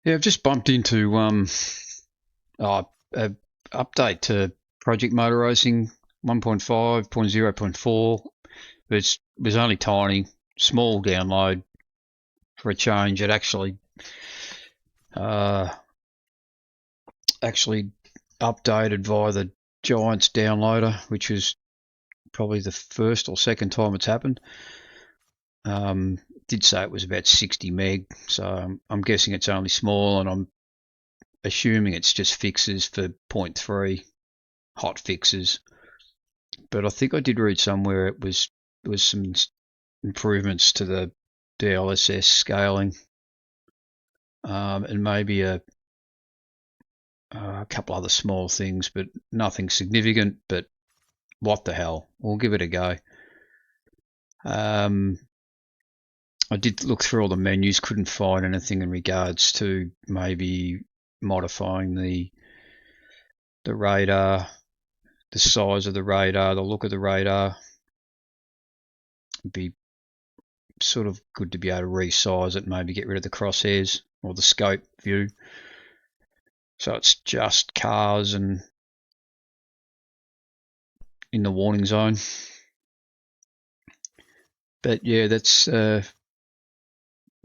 Yeah, I've just bumped into a update to Project Motor Racing 1.5.0.4. It was only tiny, small download for a change. It uh, actually updated via the Giants downloader, which was probably the first or second time it's happened. Did say it was about 60 meg, so I'm guessing it's only small, and I'm assuming it's just fixes for 0.3, hot fixes. But I think I did read somewhere there was some improvements to the DLSS scaling, and maybe a couple other small things, but nothing significant. But what the hell? We'll give it a go. I did look through all the menus, couldn't find anything in regards to maybe modifying the radar, the size of the radar, the look of the radar. It'd be sort of good to be able to resize it, maybe get rid of the crosshairs or the scope view. So it's just cars and in the warning zone. But yeah, that's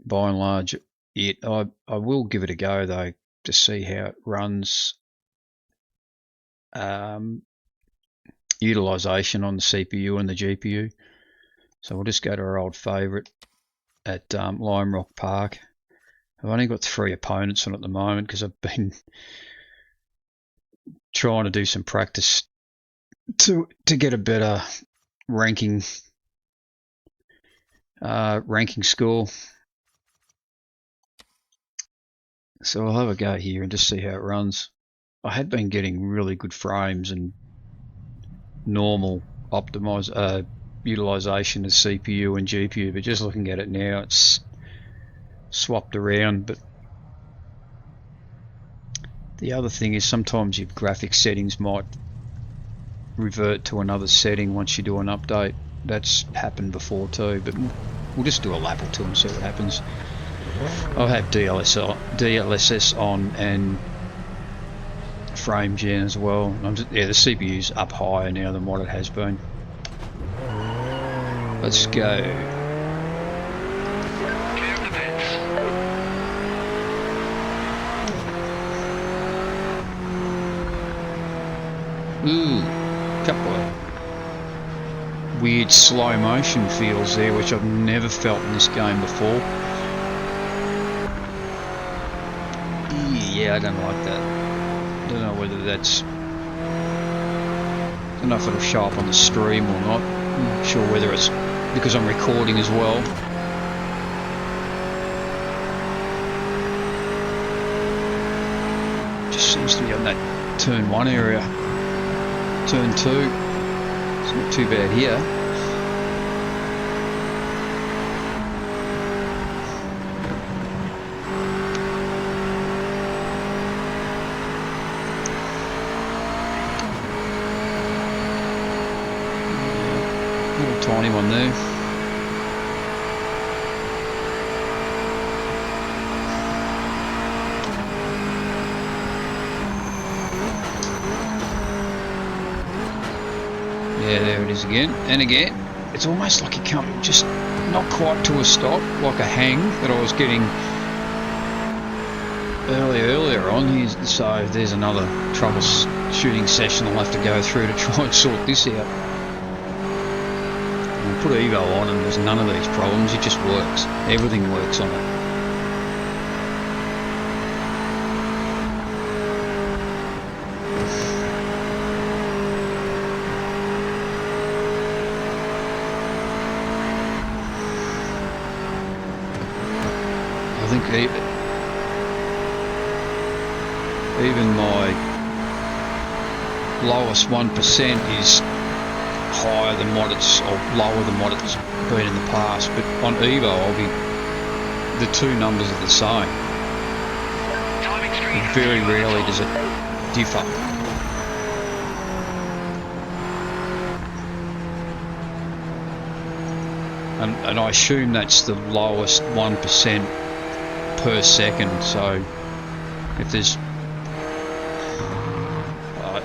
by and large it. I will give it a go though to see how it runs. Utilization on the CPU and the GPU. So we'll just go to our old favourite at Lime Rock Park. I've only got 3 opponents on at the moment because I've been trying to do some practice to get a better ranking score. So I'll have a go here and just see how it runs. I had been getting really good frames and normal utilization of CPU and GPU, but just looking at it now, it's swapped around. But the other thing is sometimes your graphics settings might revert to another setting once you do an update. That's happened before too, but we'll just do a lap or two and see what happens. I'll have DLSS on and frame gen as well. Yeah, the CPU's up higher now than what it has been. Let's go. Ooh, couple of weird slow motion feels there, which I've never felt in this game before. Yeah, I don't like that. I don't know whether that's... I don't know if it'll show up on the stream or not. I'm not sure whether it's because I'm recording as well. Just seems to be on that turn 1 area. Turn 2. It's not too bad here. Tiny one there. Yeah, there it is again and again. It's almost like you come just not quite to a stop, like a hang that I was getting earlier on. So there's another troubleshooting session I'll have to go through to try and sort this out. Put Evo on and there's none of these problems. It just works. Everything works on it. I think even my lowest 1% is higher than what it's, or lower than what it's been in the past, but on Evo the 2 numbers are the same. Very rarely does it differ. And I assume that's the lowest 1% per second, so If there's,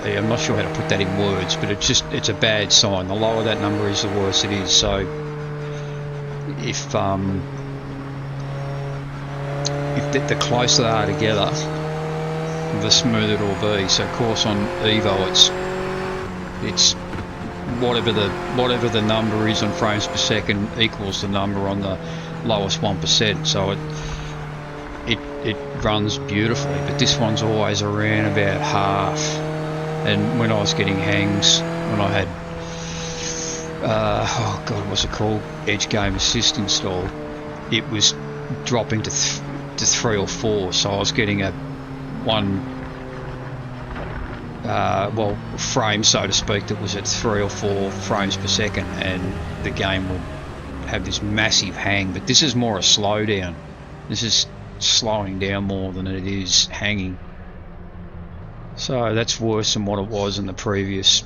I'm not sure how to put that in words, but it's a bad sign. The lower that number is, the worse it is. So if the closer they are together, the smoother it'll be. So of course on Evo it's whatever the number is on frames per second equals the number on the lowest 1%. So it runs beautifully, but this one's always around about half. And when I was getting hangs, when I had oh god, what's it called, Edge Game Assist installed, it was dropping to 3 or 4. So I was getting a well, frame, so to speak, that was at 3 or 4 frames per second, and the game would have this massive hang. But this is more a slowdown. This is slowing down more than it is hanging. So that's worse than what it was in the previous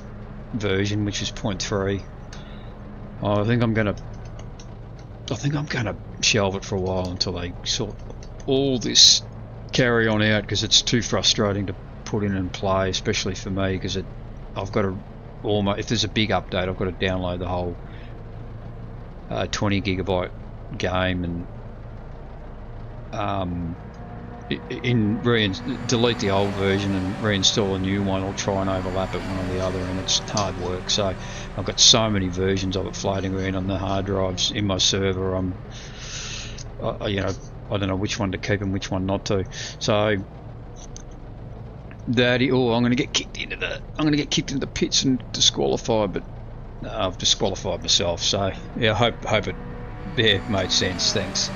version, which was 0.3. I think I'm gonna shelve it for a while until they sort all this carry on out, because it's too frustrating to put in and play, especially for me, because I've got to almost, if there's a big update, I've got to download the whole 20 gigabyte game and delete the old version and reinstall a new one, or try and overlap it one or the other, and it's hard work. So I've got so many versions of it floating around on the hard drives in my server. You know, I don't know which one to keep and which one not to. So I'm going to get kicked into the pits and disqualified, but I've disqualified myself. So yeah, I hope it made sense. Thanks.